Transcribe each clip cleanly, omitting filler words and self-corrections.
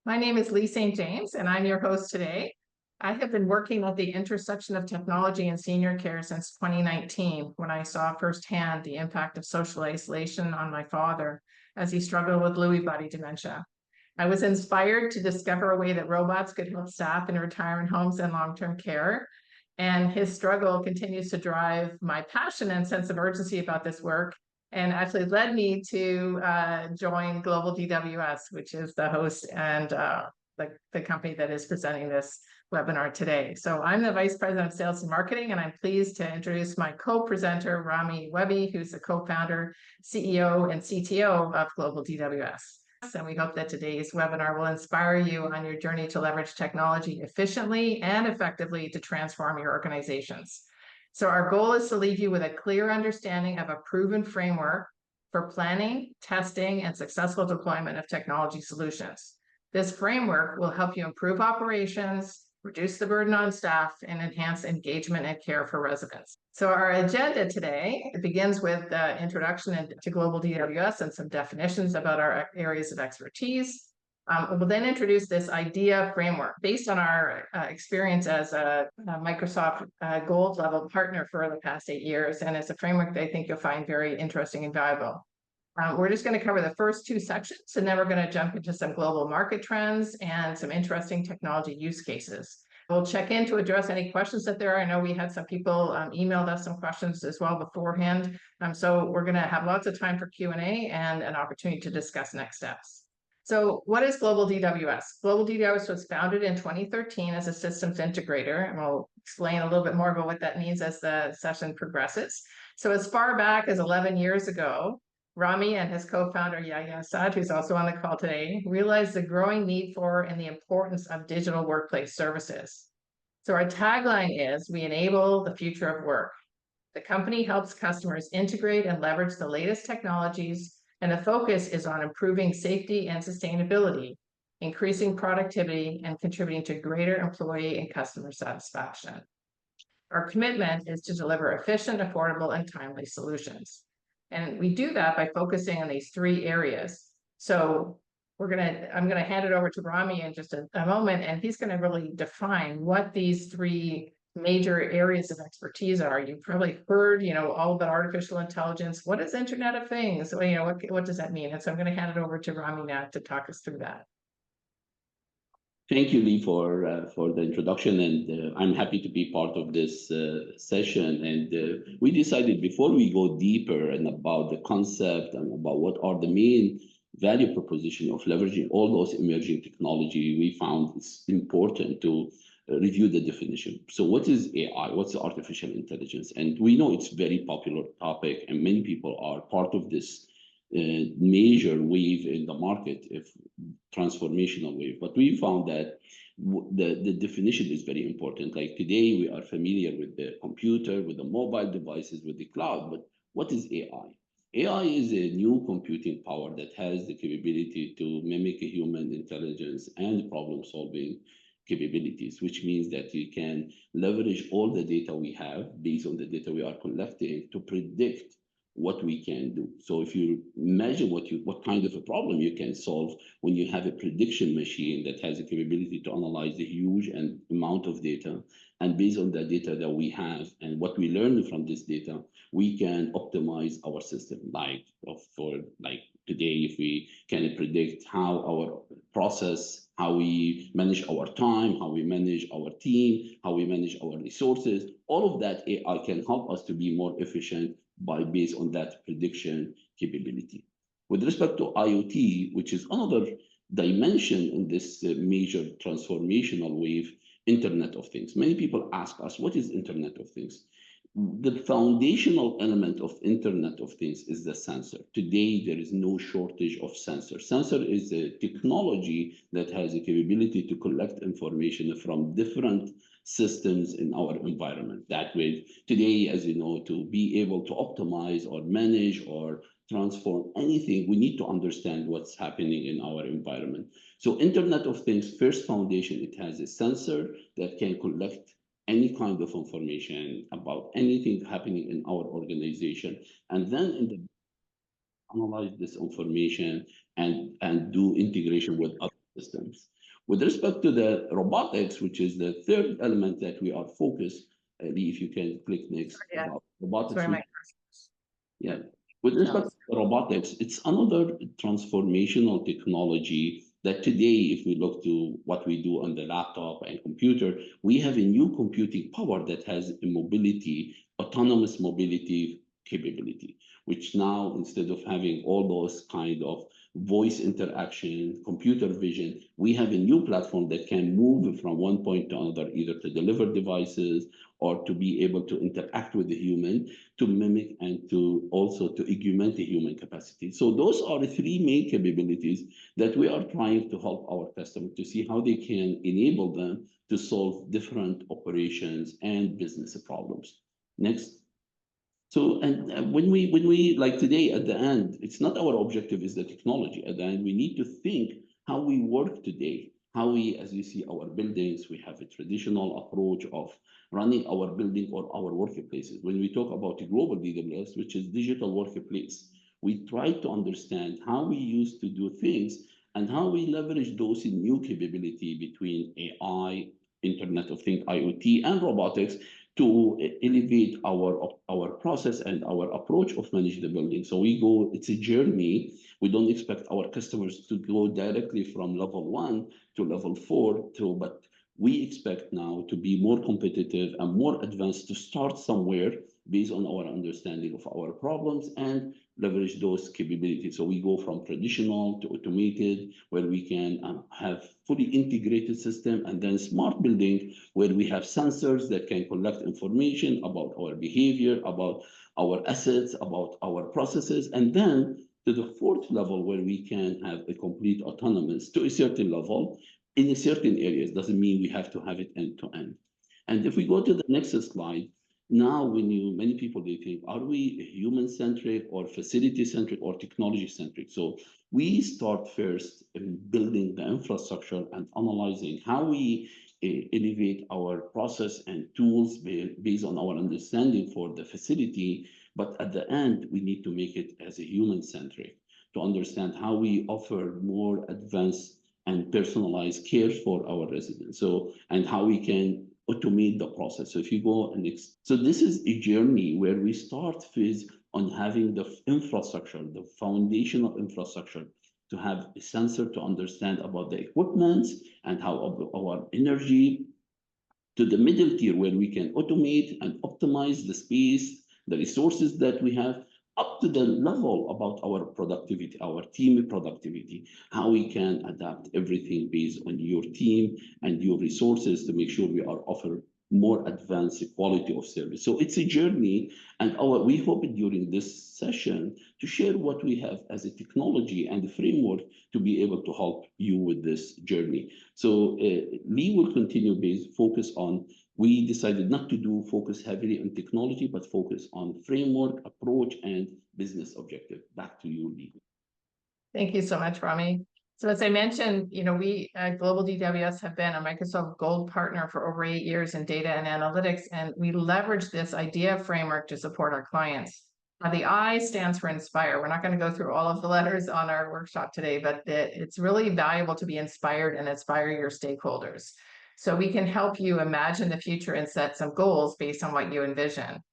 My name is Lee St. James, and I'm your host today. I have been working at the intersection of technology and senior care since 2019, when I saw firsthand the impact of social isolation on my father as he struggled with Lewy body dementia. I was inspired to discover a way that robots could help staff in retirement homes and long-term care. And his struggle continues to drive my passion and sense of urgency about this work, and actually led me to join GlobalDWS, which is the host and the company that is presenting this webinar today. So I'm the Vice President of Sales and Marketing, and I'm pleased to introduce my co-presenter, Rami Webby, who's the co-founder, CEO, and CTO of GlobalDWS. And we hope that today's webinar will inspire you on your journey to leverage technology efficiently and effectively to transform your organizations. So our goal is to leave you with a clear understanding of a proven framework for planning, testing, and successful deployment of technology solutions. This framework will help you improve operations, reduce the burden on staff, and enhance engagement and care for residents. So our agenda today begins with the introduction to GlobalDWS and some definitions about our areas of expertise. We'll then introduce this idea framework based on our experience as a Microsoft Gold level partner for the past 8 years, and it's a framework that I think you'll find very interesting and valuable. We're just going to cover the first 2 sections, and then we're going to jump into some global market trends and some interesting technology use cases. We'll check in to address any questions that there are. I know we had some people emailed us some questions as well beforehand. So we're going to have lots of time for Q&A and an opportunity to discuss next steps. So what is GlobalDWS? GlobalDWS was founded in 2013 as a systems integrator, and we'll explain a little bit more about what that means as the session progresses. So as far back as 11 years ago, Rami and his co-founder, Yahya Assad, who's also on the call today, realized the growing need for and the importance of digital workplace services. So our tagline is, we enable the future of work. The company helps customers integrate and leverage the latest technologies, and the focus is on improving safety and sustainability, increasing productivity, and contributing to greater employee and customer satisfaction. Our commitment is to deliver efficient, affordable, and timely solutions. And we do that by focusing on these 3 areas. So I'm gonna hand it over to Rami in just a moment, and he's gonna really define what these 3 major areas of expertise are. You've probably heard, all about artificial intelligence. What is Internet of Things? Well, what does that mean? And so I'm going to hand it over to Rami now to talk us through that. Thank you, Lee, for the introduction, and I'm happy to be part of this session. And we decided before we go deeper and about the concept and about what are the main value proposition of leveraging all those emerging technology, we found it's important to review the definition. So what is AI? What's artificial intelligence? And we know it's a very popular topic, and many people are part of this major wave in the market, if transformational wave. But we found that the definition is very important. Like today, we are familiar with the computer, with the mobile devices, with the cloud. But what is AI? AI is a new computing power that has the capability to mimic a human intelligence and problem-solving capabilities, which means that you can leverage all the data we have based on the data we are collecting to predict what we can do. So if you imagine what kind of a problem you can solve when you have a prediction machine that has the capability to analyze the huge amount of data, and based on the data that we have and what we learn from this data, we can optimize our system. Like today, if we can predict how our process, how we manage our time, how we manage our team, how we manage our resources, all of that AI can help us to be more efficient based on that prediction capability. With respect to IoT, which is another dimension in this major transformational wave, Internet of Things. Many people ask us, what is Internet of Things? The foundational element of Internet of Things is the sensor. Today, there is no shortage of sensors. Sensor is a technology that has the capability to collect information from different systems in our environment. That way, today, as you know, to be able to optimize or manage or transform anything, we need to understand what's happening in our environment. So Internet of Things, first foundation, it has a sensor that can collect any kind of information about anything happening in our organization, and then analyze this information and do integration with other systems. With respect to the robotics, which is the third element that we are focused, Lee, if you can click next Yeah. about robotics. Sorry, my Yeah. With respect to robotics, it's another transformational technology that today, if we look to what we do on the laptop and computer, we have a new computing power that has a mobility, autonomous mobility capability, which now, instead of having all those kind of voice interaction, computer vision, we have a new platform that can move from one point to another, either to deliver devices or to be able to interact with the human, to mimic and to also to augment the human capacity. So those are the three main capabilities that we are trying to help our customers to see how they can enable them to solve different operations and business problems. Next. So, and when we like today at the end, it's not our objective is the technology. At the end, we need to think how we work today, how we, as you see, our buildings, we have a traditional approach of running our building or our workplaces. When we talk about the GlobalDWS, which is digital workplace, we try to understand how we used to do things and how we leverage those in new capability between AI, Internet of Things, IoT, and robotics to elevate our process and our approach of manage the building. So we go, it's a journey. We don't expect our customers to go directly from level 1 to level 4 but we expect now to be more competitive and more advanced, to start somewhere based on our understanding of our problems and leverage those capabilities. So we go from traditional to automated, where we can have fully integrated system, and then smart building, where we have sensors that can collect information about our behavior, about our assets, about our processes, and then to the fourth level, where we can have a complete autonomous to a certain level in a certain areas. Doesn't mean we have to have it end to end. And if we go to the next slide, now many people, they think, are we human centric or facility centric or technology centric? So we start first in building the infrastructure and analyzing how we elevate our process and tools based on our understanding for the facility. But at the end, we need to make it as a human centric to understand how we offer more advanced and personalized care for our residents. So, and how we can automate the process. So if you go and so this is a journey where we start with on having the infrastructure, the foundational infrastructure, to have a sensor to understand about the equipment and how our energy, to the middle tier where we can automate and optimize the space, the resources that we have, up to the level about our productivity, our team productivity, how we can adapt everything based on your team and your resources to make sure we are offering more advanced quality of service. So it's a journey, and we hope during this session to share what we have as a technology and the framework to be able to help you with this journey. So Lee will continue focus on. We decided not to focus heavily on technology, but focus on framework, approach, and business objective. Back to you, Lee. Thank you so much, Rami. So as I mentioned, we at GlobalDWS have been a Microsoft Gold partner for over 8 years in data and analytics, and we leverage this idea framework to support our clients. Now, the I stands for inspire. We're not going to go through all of the letters on our workshop today, but it's really valuable to be inspired and inspire your stakeholders. So we can help you imagine the future and set some goals based on what you envision.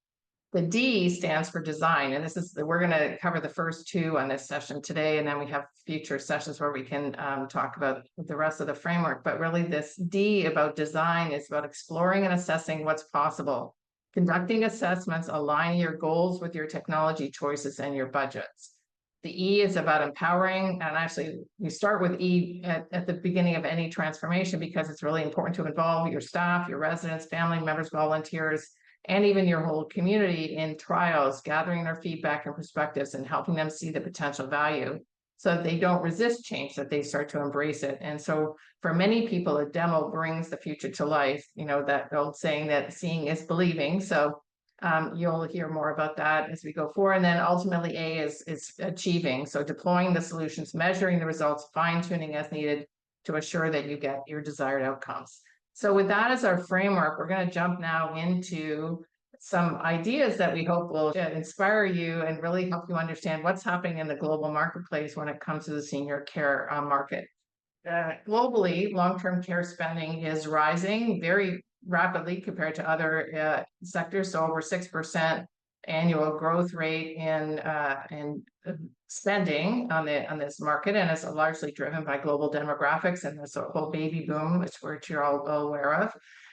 The D stands for design, and we're going to cover the first two on this session today, and then we have future sessions where we can talk about the rest of the framework. But really, this D about design is about exploring and assessing what's possible, conducting assessments, aligning your goals with your technology choices and your budgets. The E is about empowering, and actually you start with E at the beginning of any transformation because it's really important to involve your staff, your residents, family members, volunteers, and even your whole community in trials, gathering their feedback and perspectives and helping them see the potential value so that they don't resist change, that they start to embrace it. And so for many people, a demo brings the future to life, that old saying that seeing is believing. So you'll hear more about that as we go forward. And then ultimately A is achieving. So deploying the solutions, measuring the results, fine-tuning as needed to assure that you get your desired outcomes. So with that as our framework, we're going to jump now into some ideas that we hope will inspire you and really help you understand what's happening in the global marketplace when it comes to the senior care market. globally, long-term care spending is rising very rapidly compared to other sectors. So over 6% annual growth rate in spending on this market, and it's largely driven by global demographics and this whole baby boom, which you're all aware of.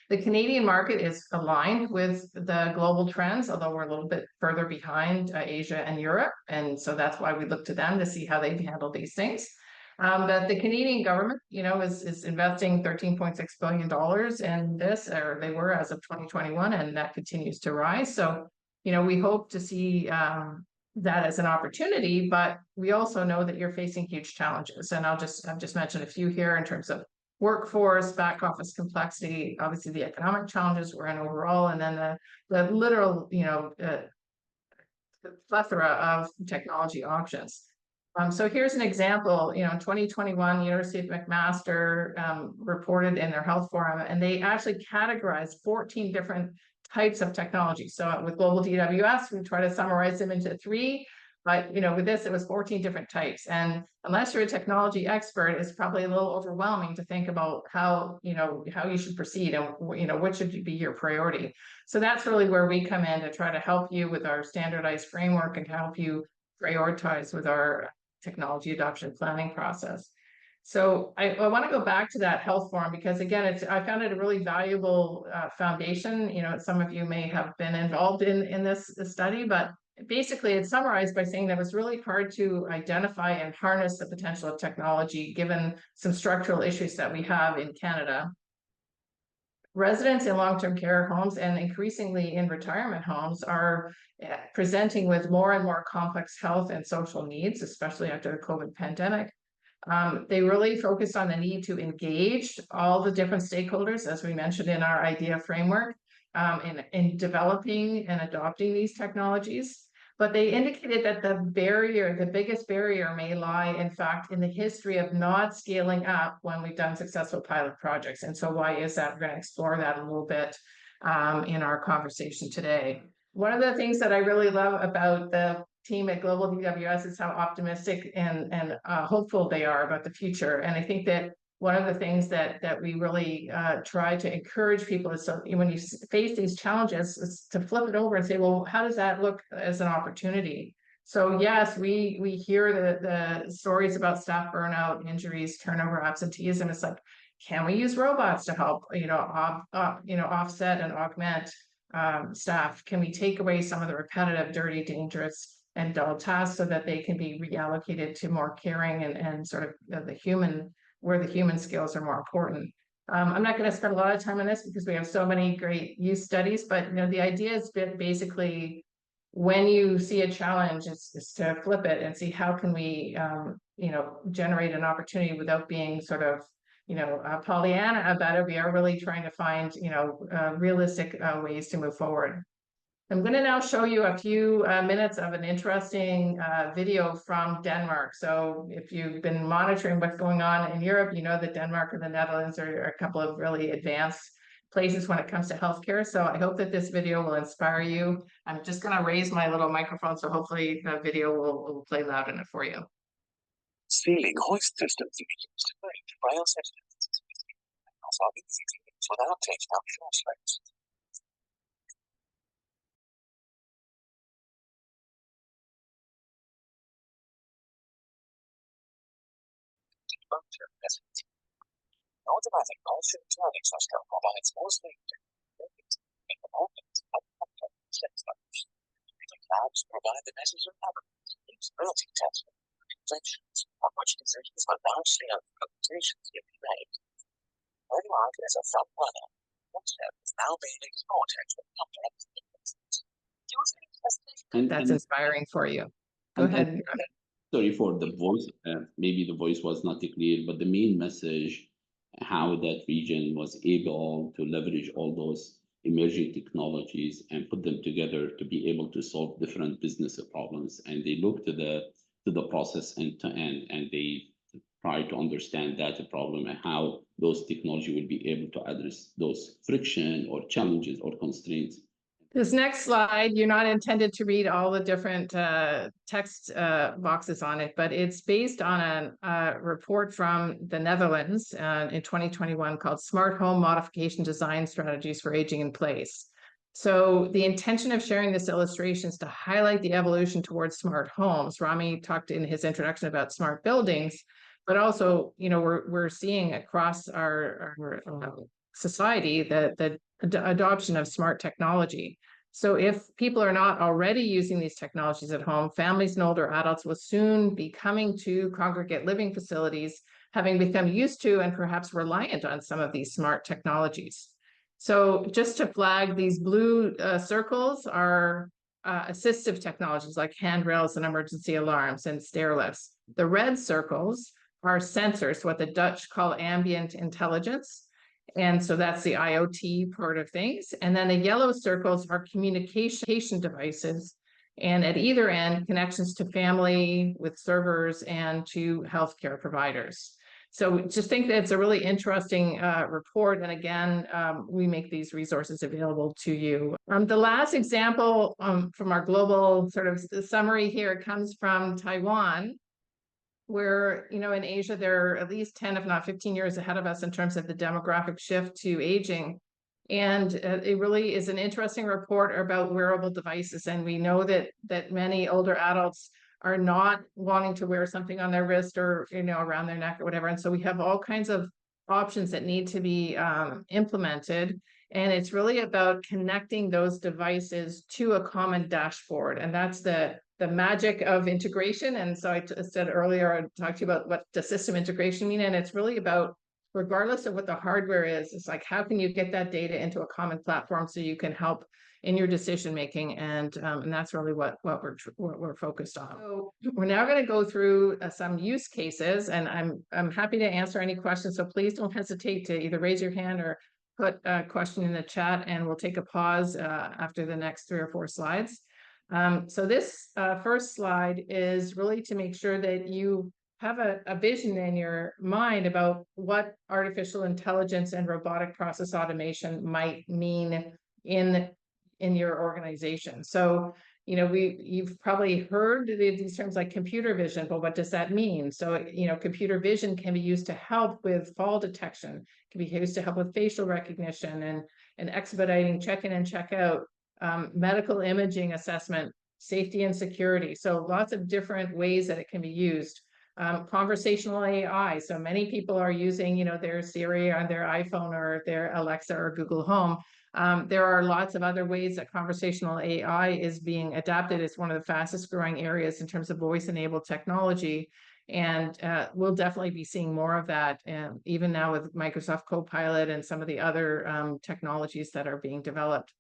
The Canadian market is aligned with the global trends, although we're a little bit further behind Asia and Europe, and so that's why we look to them to see how they've handled these things. But the Canadian government, is investing $13.6 billion in this, or they were as of 2021, and that continues to rise. So, we hope to see that as an opportunity, but we also know that you're facing huge challenges. And I've just mentioned a few here in terms of workforce, back office complexity, obviously the economic challenges we're in overall, and then the literal, the plethora of technology options. So here's an example. In 2021, University of McMaster reported in their health forum, and they actually categorized 14 different types of technology. So with GlobalDWS, we try to summarize them into 3, but with this, it was 14 different types. And unless you're a technology expert, it's probably a little overwhelming to think about how you should proceed and what should be your priority. So that's really where we come in to try to help you with our standardized framework and help you prioritize with our technology adoption planning process. So I want to go back to that health forum because again, I found it a really valuable foundation. Some of you may have been involved in this study, but basically it's summarized by saying that it was really hard to identify and harness the potential of technology given some structural issues that we have in Canada. Residents in long-term care homes and increasingly in retirement homes are presenting with more and more complex health and social needs, especially after the COVID pandemic. They really focus on the need to engage all the different stakeholders, as we mentioned in our IDEA framework, in developing and adopting these technologies. But they indicated that the biggest barrier may lie, in fact, in the history of not scaling up when we've done successful pilot projects. And so why is that? We're going to explore that a little bit in our conversation today. One of the things that I really love about the team at GlobalDWS is how optimistic and hopeful they are about the future. And I think that one of the things that we really try to encourage people is, so when you face these challenges, is to flip it over and say, well, how does that look as an opportunity? So yes, we hear the stories about staff burnout, injuries, turnover, absenteeism. It's like, can we use robots to help, offset and augment staff? Can we take away some of the repetitive, dirty, dangerous, and dull tasks so that they can be reallocated to more caring and sort of where the human skills are more important. I'm not going to spend a lot of time on this because we have so many great use studies, but the idea is basically when you see a challenge, is to flip it and see how can we, generate an opportunity without being sort of, Pollyanna about it. We are really trying to find, realistic ways to move forward. I'm going to now show you a few minutes of an interesting video from Denmark. So if you've been monitoring what's going on in Europe, you know that Denmark and the Netherlands are a couple of really advanced places when it comes to healthcare. So I hope that this video will inspire you. I'm just going to raise my little microphone, so hopefully the video will play loud enough for you. Ceiling hoist systems can be used to range rail systems without taking up floor space. Automatic motion turning system provides more safety in the movement of complex systems. The clouds provide the necessary evidence for usability testing and inflections on which decisions for large-scale implementations can be made. Denmark is a front runner. Concept is now being exported to complex systems. That's inspiring for you. Go ahead. Sorry for the voice. Maybe the voice was not clear, but the main message, how that region was able to leverage all those emerging technologies and put them together to be able to solve different business problems. And they look to the process end to end, and they try to understand that problem and how those technology will be able to address those friction or challenges or constraints This next slide, you're not intended to read all the different text boxes on it, but it's based on a report from the Netherlands in 2021 called Smart Home Modification Design Strategies for Aging in Place. So the intention of sharing this illustration is to highlight the evolution towards smart homes. Rami talked in his introduction about smart buildings, but also, we're seeing across our society the adoption of smart technology. So if people are not already using these technologies at home, families and older adults will soon be coming to congregate living facilities, having become used to and perhaps reliant on some of these smart technologies. So just to flag, these blue circles are assistive technologies like handrails and emergency alarms and stair lifts. The red circles are sensors, what the Dutch call ambient intelligence. And so that's the IoT part of things. And then the yellow circles are communication devices. And at either end, connections to family with servers and to healthcare providers. So just think that it's a really interesting report. And again, we make these resources available to you. The last example from our global sort of summary here comes from Taiwan, where, in Asia, they're at least 10, if not 15 years ahead of us in terms of the demographic shift to aging. And it really is an interesting report about wearable devices. And we know that many older adults are not wanting to wear something on their wrist or, around their neck or whatever. And so we have all kinds of options that need to be implemented. And it's really about connecting those devices to a common dashboard. And that's the magic of integration. And so I said earlier, I talked to you about what does system integration mean. And it's really about, regardless of what the hardware is, it's like, how can you get that data into a common platform so you can help in your decision making, and that's really what we're focused on. So we're now going to go through some use cases, and I'm happy to answer any questions. So please don't hesitate to either raise your hand or put a question in the chat, and we'll take a pause after the next 3 or 4 slides. So this first slide is really to make sure that you have a vision in your mind about what artificial intelligence and robotic process automation might mean in your organization. So, you've probably heard these terms like computer vision, but what does that mean? So, computer vision can be used to help with fall detection, can be used to help with facial recognition and expediting check-in and check-out, medical imaging assessment, safety and security. So lots of different ways that it can be used. Conversational AI. So many people are using, their Siri on their iPhone or their Alexa or Google Home. There are lots of other ways that conversational AI is being adapted. It's one of the fastest growing areas in terms of voice-enabled technology. And we'll definitely be seeing more of that, even now with Microsoft Copilot and some of the other technologies that are being developed.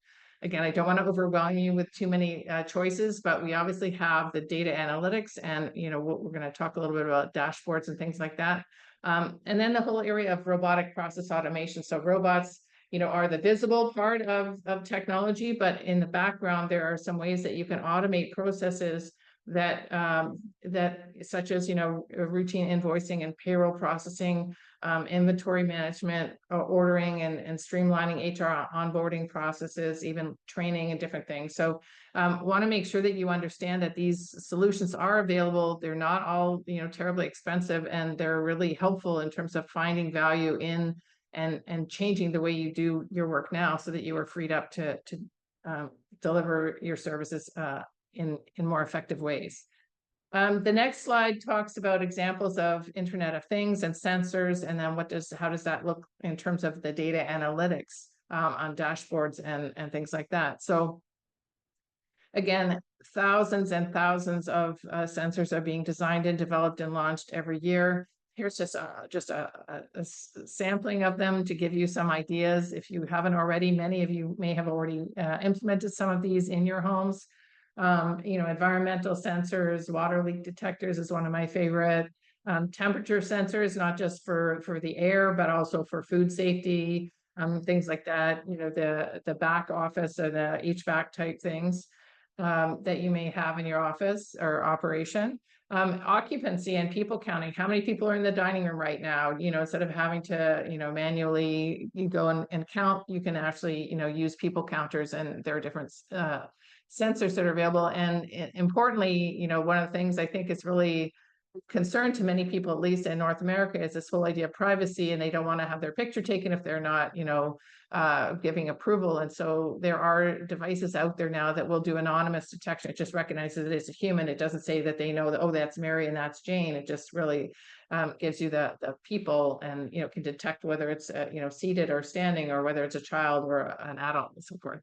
Again, I don't want to overwhelm you with too many choices, but we obviously have the data analytics, and we're going to talk a little bit about dashboards and things like that. And then the whole area of robotic process automation. So robots, are the visible part of technology, but in the background, there are some ways that you can automate processes that such as routine invoicing and payroll processing, inventory management, ordering and streamlining HR onboarding processes, even training and different things. So want to make sure that you understand that these solutions are available. They're not all terribly expensive, and they're really helpful in terms of finding value in and changing the way you do your work now, so that you are freed up to deliver your services in more effective ways. The next slide talks about examples of Internet of Things and sensors, and then how does that look in terms of the data analytics on dashboards and things like that. So again, thousands and thousands of sensors are being designed and developed and launched every year. Here's just a sampling of them to give you some ideas. If you haven't already, many of you may have already implemented some of these in your homes. Environmental sensors, water leak detectors is one of my favorite. Temperature sensors, not just for the air, but also for food safety, things like that. The back office or the HVAC type things that you may have in your office or operation. Occupancy and people counting. How many people are in the dining room right now? Instead of having to, manually you go and count, you can actually, use people counters, and there are different sensors that are available. And importantly, one of the things I think is really concern to many people, at least in North America, is this whole idea of privacy, and they don't want to have their picture taken if they're not, giving approval. And so there are devices out there now that will do anonymous detection. It just recognizes it as a human. It doesn't say that they know that, oh, that's Mary and that's Jane. It just really gives you the people, and can detect whether it's seated or standing, or whether it's a child or an adult, and so forth.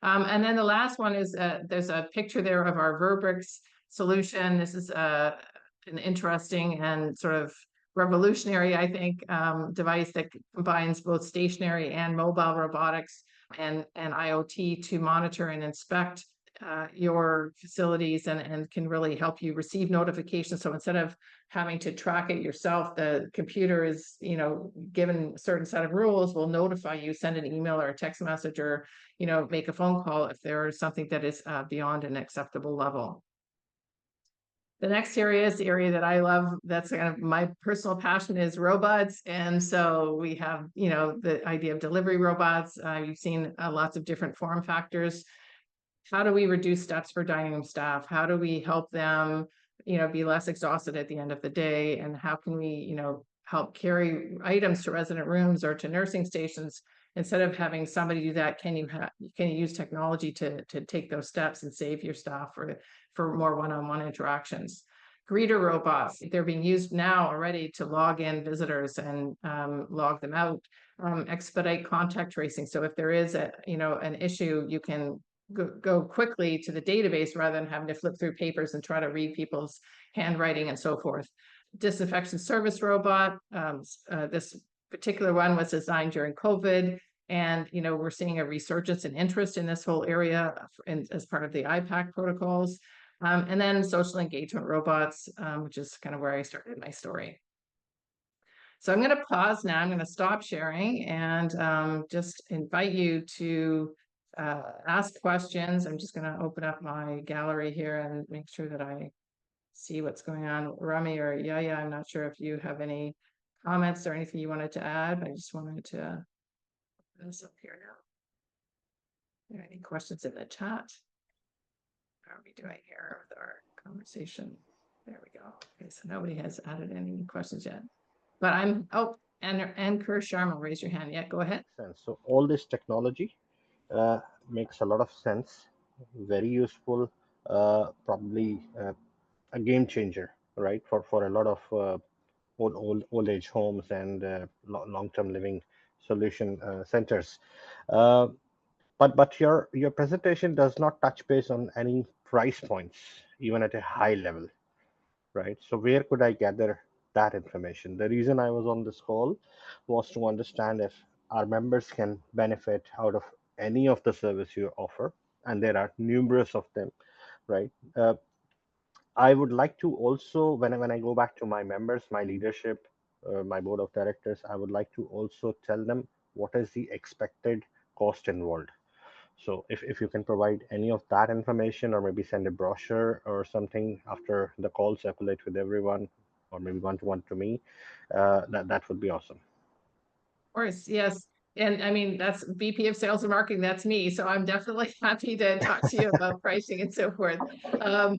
And then the last one is there's a picture there of our Verbrix solution. This is an interesting and sort of revolutionary, I think, device that combines both stationary and mobile robotics and IoT to monitor and inspect your facilities, and can really help you receive notifications. So instead of having to track it yourself, the computer is, given a certain set of rules, will notify you, send an email or a text message, or, make a phone call if there is something that is beyond an acceptable level. The next area is the area that I love. That's kind of my personal passion, is robots. And so we have, the idea of delivery robots. You've seen lots of different form factors. How do we reduce steps for dining room staff? How do we help them, be less exhausted at the end of the day? And how can we, help carry items to resident rooms or to nursing stations? Instead of having somebody do that, can you use technology to take those steps and save your staff for more one-on-one interactions? Greeter robots, they're being used now already to log in visitors and log them out. Expedite contact tracing. So if there is an issue, you can go quickly to the database rather than having to flip through papers and try to read people's handwriting and so forth. Disinfection service robot. This particular one was designed during COVID, and we're seeing a resurgence in interest in this whole area as part of the IPAC protocols. And then social engagement robots, which is kind of where I started my story. So I'm going to pause now. I'm going to stop sharing and just invite you to ask questions. I'm just going to open up my gallery here and make sure that I see what's going on. Rami or Yaya, I'm not sure if you have any comments or anything you wanted to add. I just wanted to open this up here now. Are there any questions in the chat? How are we doing here with our conversation? There we go. Okay, so nobody has added any questions yet. But and Ankur Sharma, raise your hand. Yeah, go ahead. So all this technology makes a lot of sense, very useful, probably a game changer, right? For a lot of old age homes and long-term living solution centers. But your presentation does not touch base on any price points, even at a high level, right? So where could I gather that information? The reason I was on this call was to understand if our members can benefit out of any of the service you offer, and there are numerous of them, right? I would like to also, when I go back to my members, my leadership, my board of directors, I would like to also tell them what is the expected cost involved. So if you can provide any of that information, or maybe send a brochure or something after the call, circulate with everyone, or maybe one-to-one to me, that would be awesome. Of course, yes. And I mean, that's VP of Sales and Marketing, that's me. So I'm definitely happy to talk to you about pricing and so forth.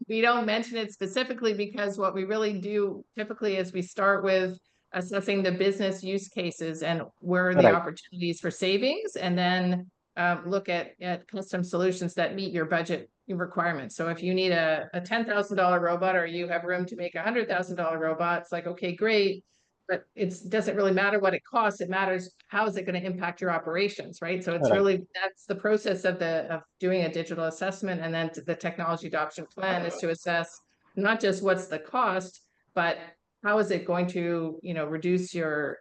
We don't mention it specifically because what we really do typically is we start with assessing the business use cases and where are the opportunities for savings, and then look at custom solutions that meet your budget requirements. So if you need a $10,000 robot, or you have room to make a $100,000 robot, it's like, okay, great. But it doesn't really matter what it costs. It matters how is it going to impact your operations, right? So it's really, that's the process of doing a digital assessment, and then the technology adoption plan is to assess not just what's the cost, but how is it going to reduce your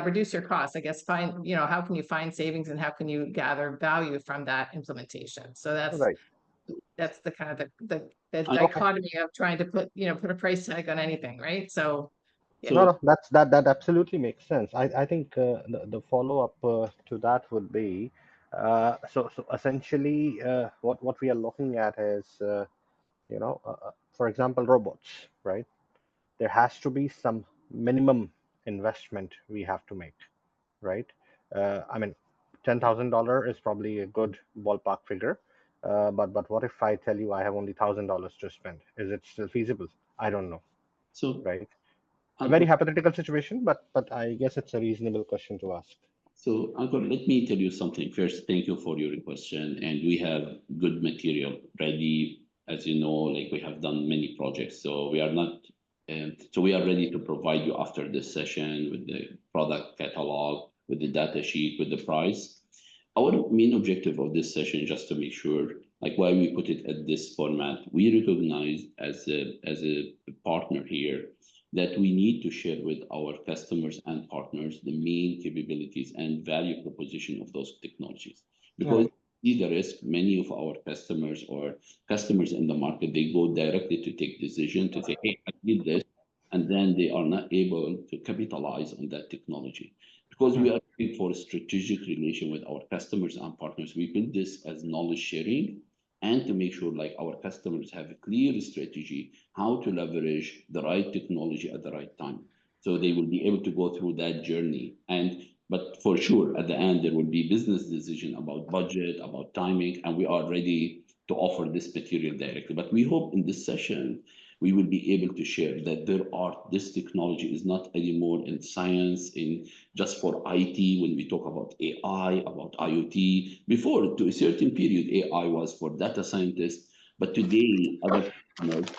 reduce your costs. I guess how can you find savings, and how can you gather value from that implementation? So that's the kind of the dichotomy of trying to put a price tag on anything, right? So yeah. No, that absolutely makes sense. I think the follow-up to that would be, So essentially, what we are looking at is, for example, robots, right? There has to be some minimum investment we have to make, right? I mean, $10,000 is probably a good ballpark figure. But what if I tell you I have only $1,000 to spend? Is it still feasible? I don't know, So, right? A very Ankur, hypothetical situation, but I guess it's a reasonable question to ask. Let me tell you something. First, thank you for your question. And we have good material ready. As you know, like we have done many projects. So we are not, so we are ready to provide you after this session with the product catalog, with the data sheet, with the price. Our main objective of this session, just to make sure, like why we put it at this format, we recognize as a partner here that we need to share with our customers and partners the main capabilities and value proposition of those technologies. Because see the risk, many of our customers or customers in the market, they go directly to take decision to say, hey, I need this, and then they are not able to capitalize on that technology. Because we are looking for a strategic relation with our customers and partners, we build this as knowledge sharing and to make sure like our customers have a clear strategy how to leverage the right technology at the right time. So they will be able to go through that journey. But for sure, at the end, there will be business decision about budget, about timing, and we are ready to offer this material directly. But we hope in this session, we will be able to share that this technology is not anymore in science, in just for IT, when we talk about AI, about IoT. Before, to a certain period, AI was for data scientists, but today, other customers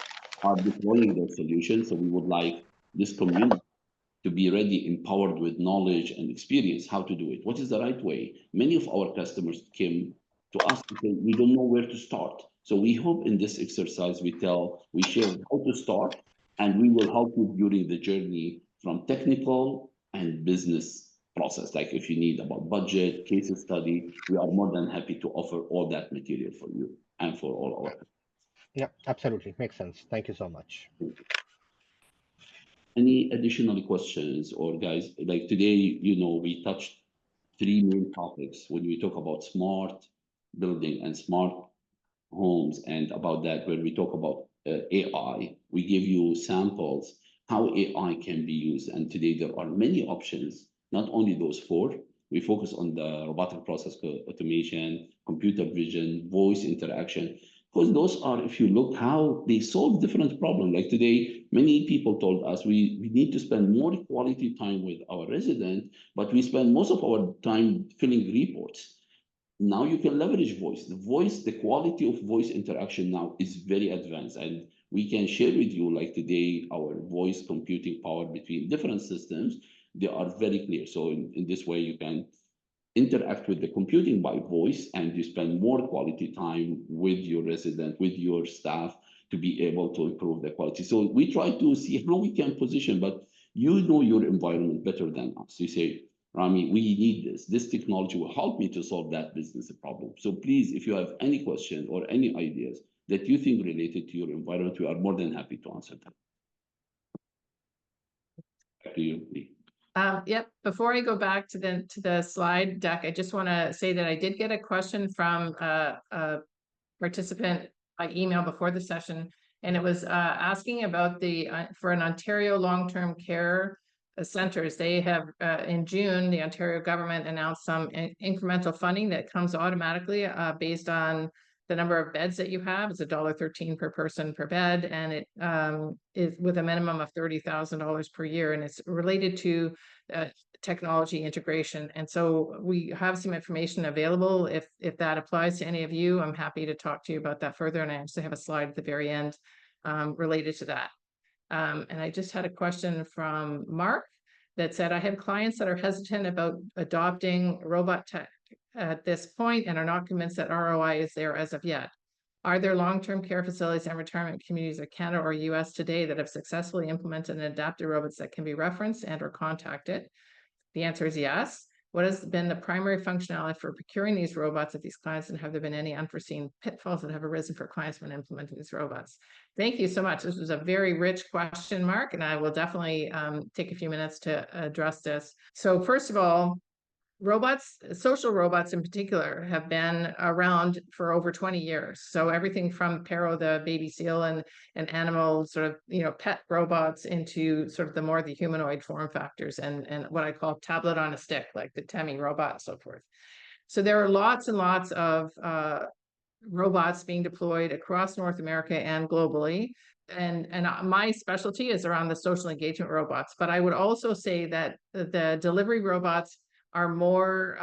are deploying their solutions. So we would like this community to be ready, empowered with knowledge and experience how to do it. What is the right way? Many of our customers came to us and say, we don't know where to start. So we hope in this exercise we share how to start, and we will help you during the journey from technical and business process. Like if you need about budget, case study, we are more than happy to offer all that material for you and for all our customers. Yeah, absolutely. Makes sense. Thank you so much. Any additional questions, or guys, like today, we touched three main topics when we talk about smart building and smart homes, and about that, when we talk about AI, we give you samples how AI can be used. And today there are many options, not only those four. We focus on the robotic process automation, computer vision, voice interaction, because those are, if you look how they solve different problems. Like today, many people told us we need to spend more quality time with our resident, but we spend most of our time filling reports. Now you can leverage voice. The quality of voice interaction now is very advanced, and we can share with you, like today, our voice computing power between different systems. They are very clear. So in this way, you can interact with the computing by voice, and you spend more quality time with your resident, with your staff, to be able to improve the quality. So we try to see how we can position, but you know your environment better than us. You say, Rami, we need this. This technology will help me to solve that business problem. So please, if you have any question or any ideas that you think related to your environment, we are more than happy to answer them. Back to you, Lee. Yep. Before I go back to the slide deck, I just want to say that I did get a question from a participant by email before the session, and it was asking about for an Ontario long-term care centers. They have in June, the Ontario government announced some incremental funding that comes automatically based on the number of beds that you have. It's $1.13 per person per bed, and it is with a minimum of $30,000 per year, and it's related to technology integration. And so we have some information available. If that applies to any of you, I'm happy to talk to you about that further. And I actually have a slide at the very end related to that. And I just had a question from Mark that said, I have clients that are hesitant about adopting robot tech at this point and are not convinced that ROI is there as of yet. Are there long-term care facilities and retirement communities of Canada or US today that have successfully implemented and adapted robots that can be referenced and or contacted? The answer is yes. What has been the primary functionality for procuring these robots at these clients, and have there been any unforeseen pitfalls that have arisen for clients when implementing these robots? Thank you so much. This was a very rich question, Mark, and I will definitely take a few minutes to address this. So first of all, robots, social robots in particular, have been around for over 20 years. So everything from Pero, the baby seal, and animal sort of, pet robots, into sort of the humanoid form factors, and what I call tablet on a stick, like the Temi robot and so forth. So there are lots and lots of robots being deployed across North America and globally. And my specialty is around the social engagement robots. But I would also say that the delivery robots are more,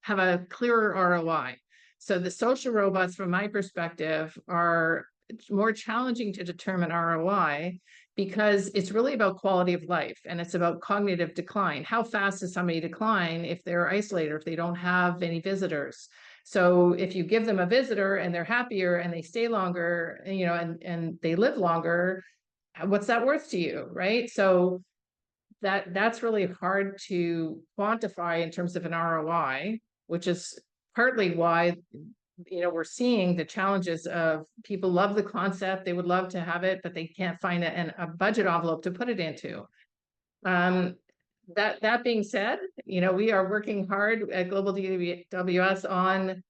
have a clearer ROI. So the social robots, from my perspective, are more challenging to determine ROI, because it's really about quality of life, and it's about cognitive decline. How fast does somebody decline if they're isolated, or if they don't have any visitors? So if you give them a visitor and they're happier and they stay longer, and they live longer, what's that worth to you, right? So that's really hard to quantify in terms of an ROI, which is partly why we're seeing the challenges of people love the concept, they would love to have it, but they can't find a budget envelope to put it into. That being said, we are working hard at GlobalDWS on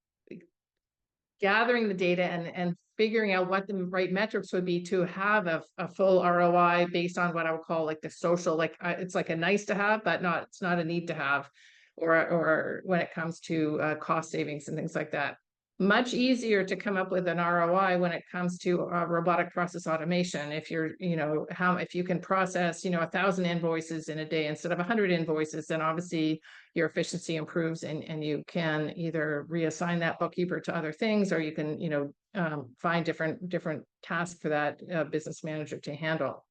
gathering the data and figuring out what the right metrics would be to have a full ROI based on what I would call like the social, like it's like a nice to have, but it's not a need to have, or when it comes to cost savings and things like that. Much easier to come up with an ROI when it comes to robotic process automation. If you're, if you can process, 1,000 invoices in a day instead of 100 invoices, then obviously your efficiency improves, and you can either reassign that bookkeeper to other things, or you can, find different tasks for that business manager to handle.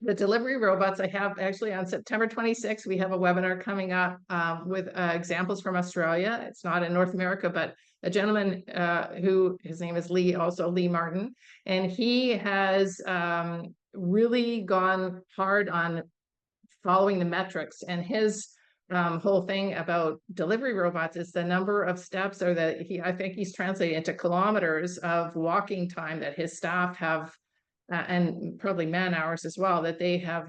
The delivery robots, I have actually on September 26th, we have a webinar coming up with examples from Australia. It's not in North America, but a gentleman who, his name is Lee, also Lee Martin, and he has really gone hard on following the metrics. And his whole thing about delivery robots is the number of steps, or I think he's translating into kilometers of walking time that his staff have, and probably man hours as well, that they have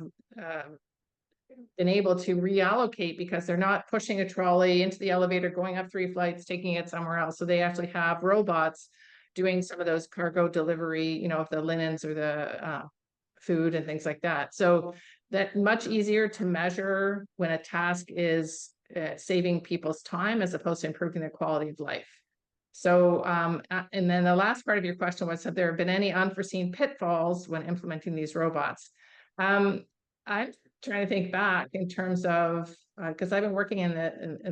been able to reallocate, because they're not pushing a trolley into the elevator, going up 3 flights, taking it somewhere else. So they actually have robots doing some of those cargo delivery, of the linens or the food and things like that. So that much easier to measure when a task is saving people's time as opposed to improving their quality of life. So, and then the last part of your question was, have there been any unforeseen pitfalls when implementing these robots? I'm trying to think back in terms of, because I've been working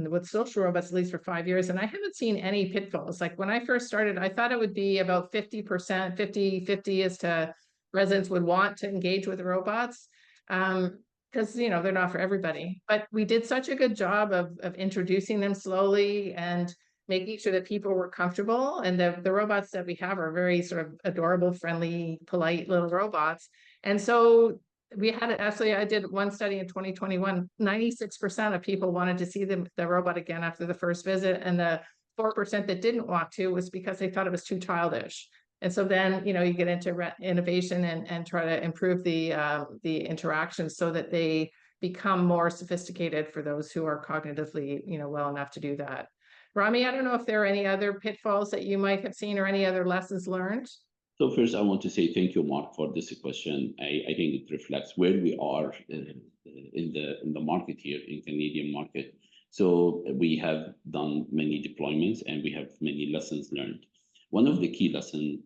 with social robots at least for 5 years, and I haven't seen any pitfalls. Like when I first started, I thought it would be about 50%, 50-50 as to residents would want to engage with robots. Because they're not for everybody. But we did such a good job of introducing them slowly and making sure that people were comfortable. And the robots that we have are very sort of adorable, friendly, polite little robots. And so we had actually, I did one study in 2021, 96% of people wanted to see the robot again after the first visit. And the 4% that didn't want to was because they thought it was too childish. And so then, you get into innovation and try to improve the interactions so that they become more sophisticated for those who are cognitively, well enough to do that. Rami, I don't know if there are any other pitfalls that you might have seen or any other lessons learned. So first, I want to say thank you, Mark, for this question. I think it reflects where we are in the market here, in Canadian market. So we have done many deployments and we have many lessons learned. One of the key lessons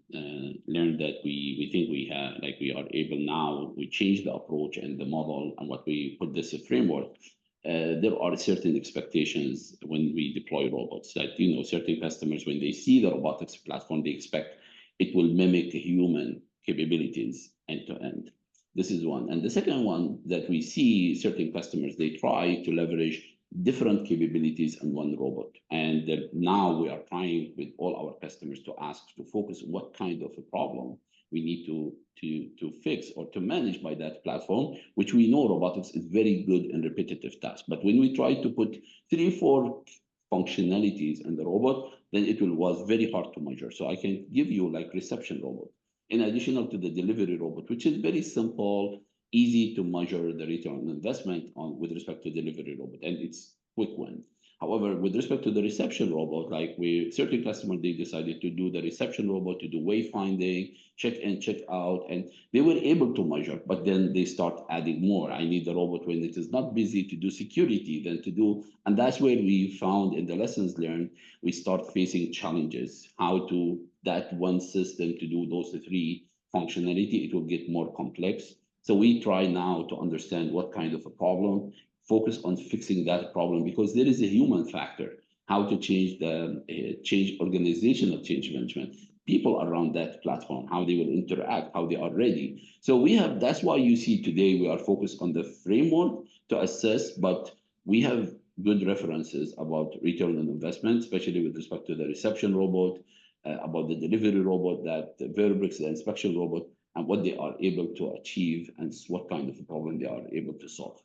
learned that we think we have, like we are able now, we change the approach and the model and what we put this framework. There are certain expectations when we deploy robots that, certain customers, when they see the robotics platform, they expect it will mimic human capabilities end to end. This is one. And the second one that we see certain customers, they try to leverage different capabilities in one robot. And now we are trying with all our customers to ask to focus what kind of a problem we need to fix or to manage by that platform, which we know robotics is very good in repetitive tasks. But when we try to put 3-4 functionalities in the robot, then it was very hard to measure. So I can give you like reception robot, in addition to the delivery robot, which is very simple, easy to measure the return on investment with respect to delivery robot, and it's quick win. However, with respect to the reception robot, like certain customer, they decided to do the reception robot to do wayfinding, check in, check out, and they were able to measure, but then they start adding more. I need the robot when it is not busy to do security, then to do, and that's where we found in the lessons learned, we start facing challenges. How to, that one system to do those three functionality, it will get more complex. So we try now to understand what kind of a problem, focus on fixing that problem, because there is a human factor, how to change the change organizational change management, people around that platform, how they will interact, how they are ready. So we have, that's why you see today we are focused on the framework to assess, but we have good references about return on investment, especially with respect to the reception robot, about the delivery robot, that the Verbrix, the inspection robot, and what they are able to achieve and what kind of a problem they are able to solve.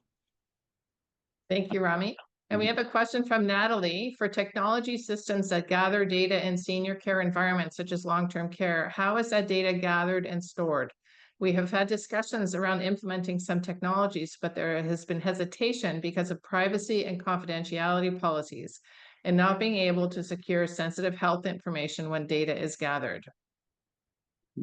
Thank you, Rami. And we have a question from Natalie. For technology systems that gather data in senior care environments, such as long-term care, how is that data gathered and stored? We have had discussions around implementing some technologies, but there has been hesitation because of privacy and confidentiality policies and not being able to secure sensitive health information when data is gathered.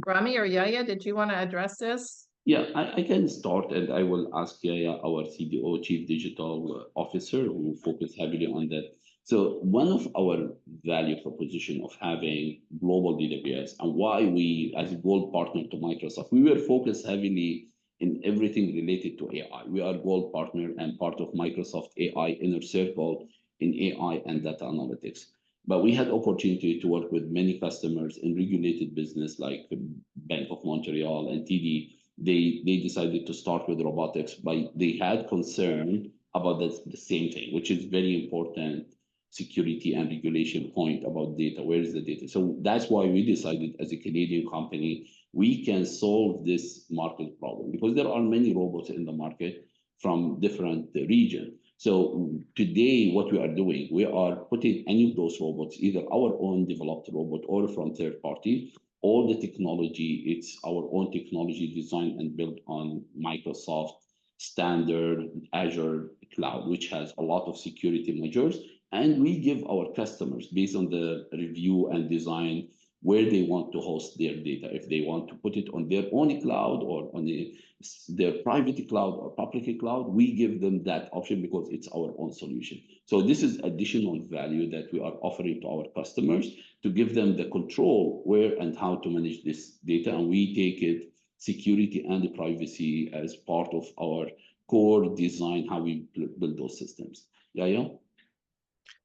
Rami or Yaya, did you want to address this? Yeah, I can start, and I will ask Yaya, our CDO, Chief Digital Officer, who focus heavily on that. So one of our value proposition of having GlobalDWS and why we, as a gold partner to Microsoft, we were focused heavily in everything related to AI. We are gold partner and part of Microsoft AI inner circle in AI and data analytics. But we had opportunity to work with many customers in regulated business like Bank of Montreal and TD. They decided to start with robotics, but they had concern about the same thing, which is very important security and regulation point about data. Where is the data? So that's why we decided as a Canadian company, we can solve this market problem because there are many robots in the market from different regions. So today, what we are doing, we are putting any of those robots, either our own developed robot or from third party. All the technology, it's our own technology designed and built on Microsoft standard Azure cloud, which has a lot of security measures. And we give our customers, based on the review and design, where they want to host their data. If they want to put it on their own cloud or on their private cloud or public cloud, we give them that option because it's our own solution. So this is additional value that we are offering to our customers to give them the control where and how to manage this data. And we take it security and the privacy as part of our core design, how we build those systems. Yeah.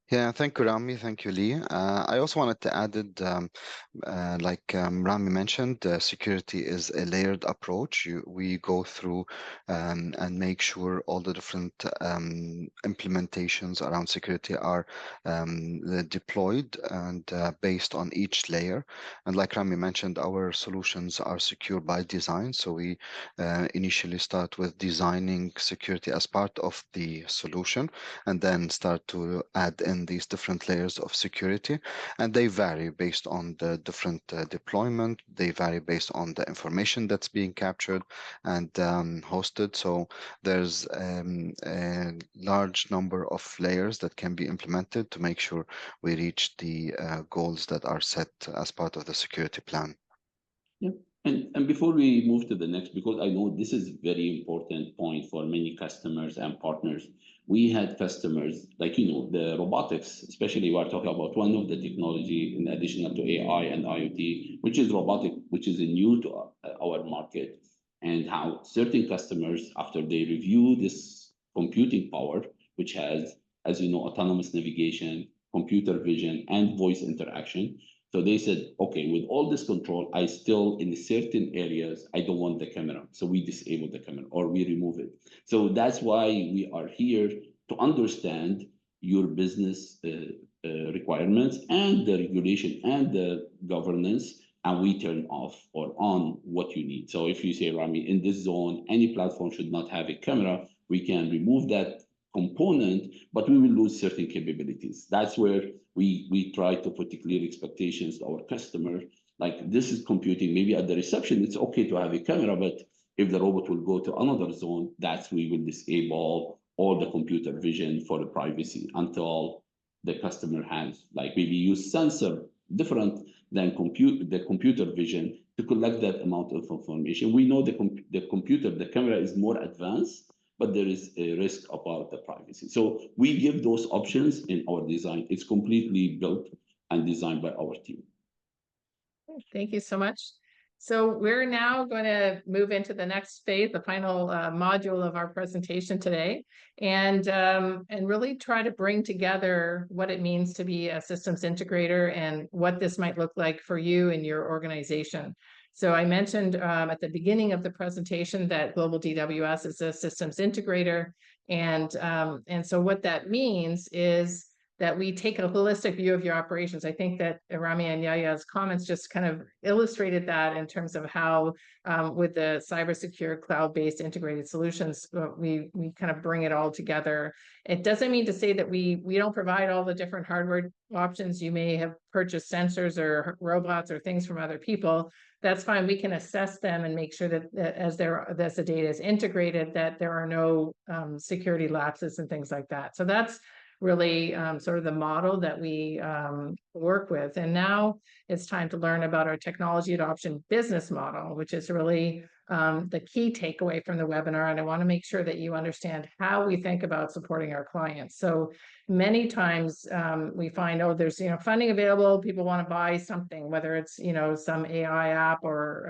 Yeah, thank you, Rami. Thank you, Lee. I also wanted to add it, like Rami mentioned, security is a layered approach. We go through and make sure all the different implementations around security are deployed and based on each layer. And like Rami mentioned, our solutions are secure by design. So we initially start with designing security as part of the solution and then start to add in these different layers of security, and they vary based on the different deployment. They vary based on the information that's being captured and hosted. So there's a large number of layers that can be implemented to make sure we reach the goals that are set as part of the security plan. Yeah. And before we move to the next, because I know this is very important point for many customers and partners, we had customers like, the robotics, especially we are talking about one of the technology in addition to AI and IoT, which is robotic, which is new to our market, and how certain customers, after they review this computing power, which has, as you know, autonomous navigation, computer vision, and voice interaction. So they said, okay, with all this control, I still, in certain areas, I don't want the camera. So we disable the camera or we remove it. So that's why we are here to understand your business requirements and the regulation and the governance, and we turn off or on what you need. So if you say, Rami, in this zone, any platform should not have a camera, we can remove that component, but we will lose certain capabilities. That's where we try to put clear expectations to our customer. Like, this is computing, maybe at the reception, it's okay to have a camera, but if the robot will go to another zone, we will disable all the computer vision for the privacy until the customer has. Like maybe use sensor different than the computer vision to collect that amount of information. We know the camera is more advanced, but there is a risk about the privacy. So we give those options in our design. It's completely built and designed by our team. Thank you so much. So we're now going to move into the next phase, the final module of our presentation today, and really try to bring together what it means to be a systems integrator and what this might look like for you and your organization. So I mentioned at the beginning of the presentation that GlobalDWS is a systems integrator, and so what that means is that we take a holistic view of your operations. I think that Rami and Yaya's comments just kind of illustrated that in terms of how with the cybersecure cloud-based integrated solutions, we kind of bring it all together. It doesn't mean to say that we don't provide all the different hardware options. You may have purchased sensors or robots or things from other people. That's fine. We can assess them and make sure that as the data is integrated, that there are no security lapses and things like that. So that's really sort of the model that we work with. And now it's time to learn about our technology adoption business model, which is really the key takeaway from the webinar. And I want to make sure that you understand how we think about supporting our clients. So many times we find, oh, there's funding available, people want to buy something, whether it's some AI app or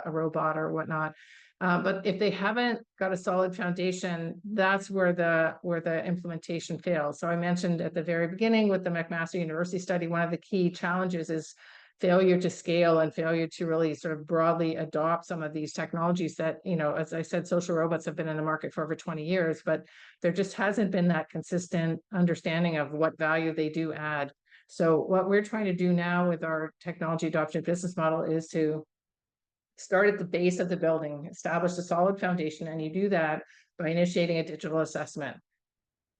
a robot or whatnot. But if they haven't got a solid foundation, that's where the implementation fails. So I mentioned at the very beginning with the McMaster University study, one of the key challenges is failure to scale and failure to really sort of broadly adopt some of these technologies that, as I said, social robots have been in the market for over 20 years, but there just hasn't been that consistent understanding of what value they do add. So what we're trying to do now with our technology adoption business model is to start at the base of the building, establish a solid foundation, and you do that by initiating a digital assessment,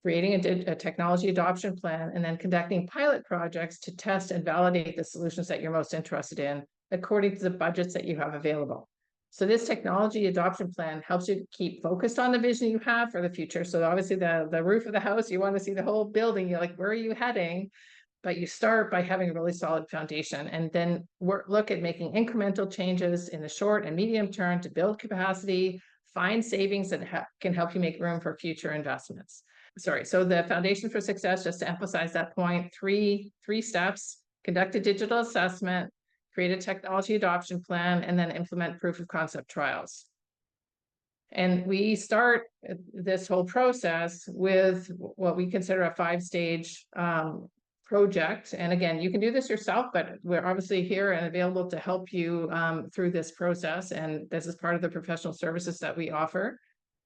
creating a technology adoption plan, and then conducting pilot projects to test and validate the solutions that you're most interested in according to the budgets that you have available. So this technology adoption plan helps you keep focused on the vision you have for the future. So obviously the roof of the house, you want to see the whole building. You're like, where are you heading? But you start by having a really solid foundation and then look at making incremental changes in the short and medium term to build capacity, find savings that can help you make room for future investments. So the foundation for success, just to emphasize that point, three steps: conduct a digital assessment, create a technology adoption plan, and then implement proof of concept trials. And we start this whole process with what we consider a 5-stage project. And again, you can do this yourself, but we're obviously here and available to help you through this process. And this is part of the professional services that we offer.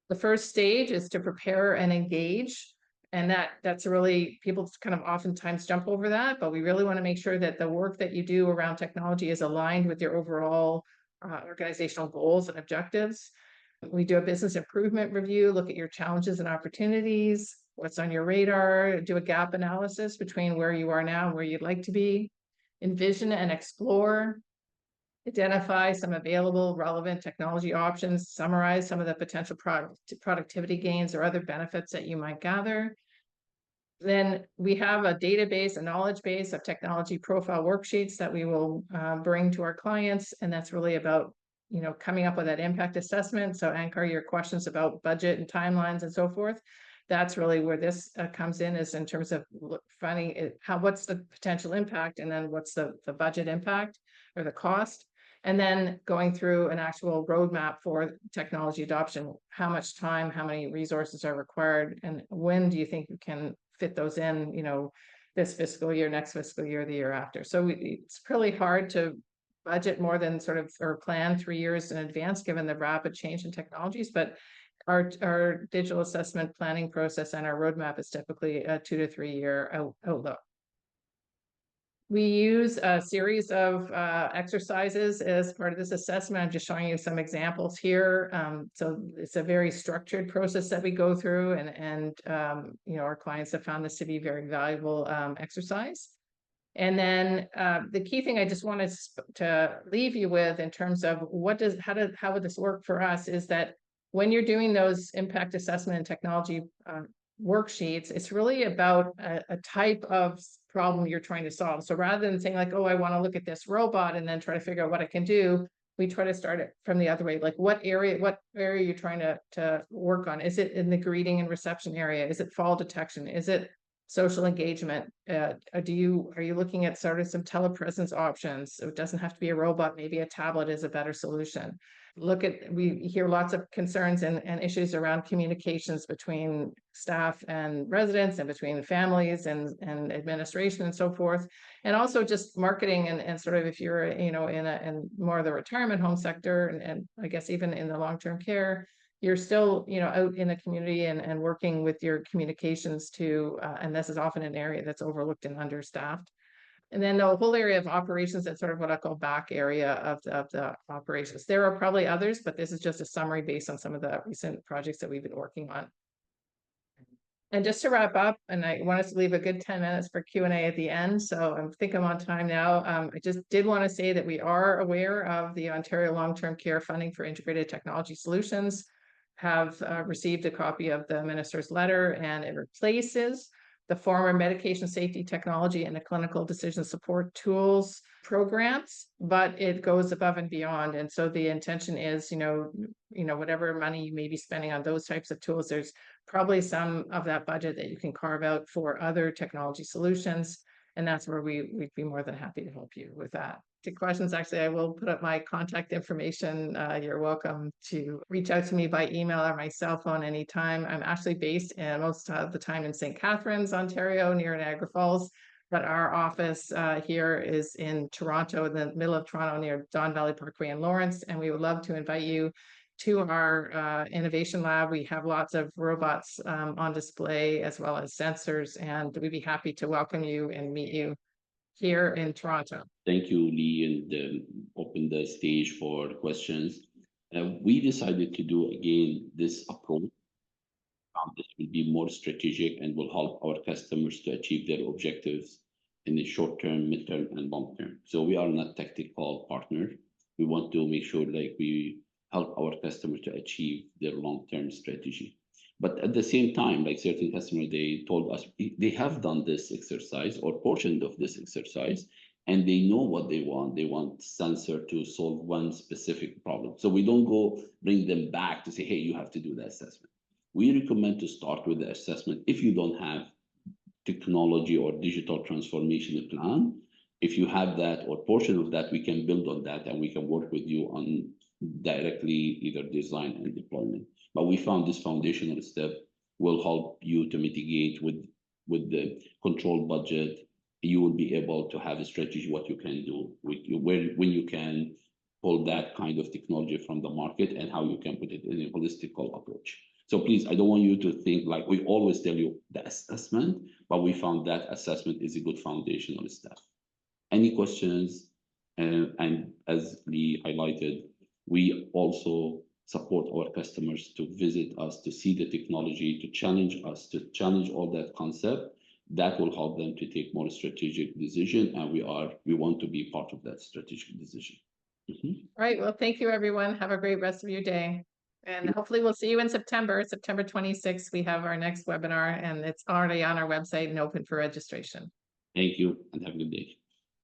The first stage is to prepare and engage. And that's really, people kind of oftentimes jump over that, but we really want to make sure that the work that you do around technology is aligned with your overall organizational goals and objectives. We do a business improvement review, look at your challenges and opportunities, what's on your radar, do a gap analysis between where you are now and where you'd like to be, envision and explore, identify some available relevant technology options, summarize some of the potential productivity gains or other benefits that you might gather. Then we have a database, a knowledge base of technology profile worksheets that we will bring to our clients. And that's really about coming up with that impact assessment. So anchor your questions about budget and timelines and so forth. That's really where this comes in, is in terms of finding what's the potential impact, and then what's the budget impact or the cost, and then going through an actual roadmap for technology adoption. How much time, how many resources are required, and when do you think you can fit those in, this fiscal year, next fiscal year, the year after. So it's really hard to budget more than or plan 3 years in advance, given the rapid change in technologies. But our digital assessment planning process and our roadmap is typically a 2 to 3 year outlook. We use a series of exercises as part of this assessment. I'm just showing you some examples here. So it's a very structured process that we go through, and our clients have found this to be very valuable exercise. And then the key thing I just wanted to leave you with in terms of how would this work for us is that when you're doing those impact assessment and technology worksheets, it's really about a type of problem you're trying to solve. So rather than saying like, oh, I want to look at this robot and then try to figure out what it can do, we try to start it from the other way. Like what area you're trying to work on? Is it in the greeting and reception area? Is it fall detection? Is it social engagement? Are you looking at sort of some telepresence options? So it doesn't have to be a robot. Maybe a tablet is a better solution. We hear lots of concerns and issues around communications between staff and residents and between families and administration and so forth. And also just marketing and sort of if you're, you know, in more of the retirement home sector and I guess even in the long-term care, you're still, you know, out in the community and working with your communications to, and this is often an area that's overlooked and understaffed. And then the whole area of operations, that's sort of what I call back area of the operations. There are probably others, but this is just a summary based on some of the recent projects that we've been working on. And just to wrap up, and I want us to leave a good 10 minutes for Q&A at the end. So I think I'm on time now. I just did want to say that we are aware of the Ontario Long-Term Care Funding for Integrated Technology Solutions, have received a copy of the minister's letter, and it replaces the former medication safety technology and the clinical decision support tools programs, but it goes above and beyond. And so the intention is, you know, whatever money you may be spending on those types of tools, there's probably some of that budget that you can carve out for other technology solutions. And that's where we'd be more than happy to help you with that. To questions, actually, I will put up my contact information. You're welcome to reach out to me by email or my cell phone anytime. I'm actually based in most of the time in St. Catharines, Ontario, near Niagara Falls. But our office here is in Toronto, in the middle of Toronto, near Don Valley Parkway in Lawrence. And we would love to invite you to our innovation lab. We have lots of robots on display as well as sensors, and we'd be happy to welcome you and meet you here in Toronto. Thank you, Lee, and open the stage for questions. We decided to do again this approach. This will be more strategic and will help our customers to achieve their objectives in the short term, midterm, and long term. So we are not tactical partner. We want to make sure like we help our customer to achieve their long-term strategy. But at the same time, like certain customers, they told us they have done this exercise or portion of this exercise, and they know what they want. They want sensor to solve one specific problem. So we don't go bring them back to say, hey, you have to do the assessment. We recommend to start with the assessment if you don't have technology or digital transformation plan. If you have that or portion of that, we can build on that and we can work with you on directly either design and deployment. But we found this foundational step will help you to mitigate with the control budget. You will be able to have a strategy what you can do with you, when you can pull that kind of technology from the market and how you can put it in a holistical approach. So please, I don't want you to think like we always tell you the assessment, but we found that assessment is a good foundational step. Any questions? And as Lee highlighted, we also support our customers to visit us, to see the technology, to challenge us, to challenge all that concept. That will help them to take more strategic decision, and we want to be part of that strategic decision. Right. Well, thank you, everyone. Have a great rest of your day. And hopefully we'll see you in September 26th. We have our next webinar, and it's already on our website and open for registration. Thank you, and have a good day.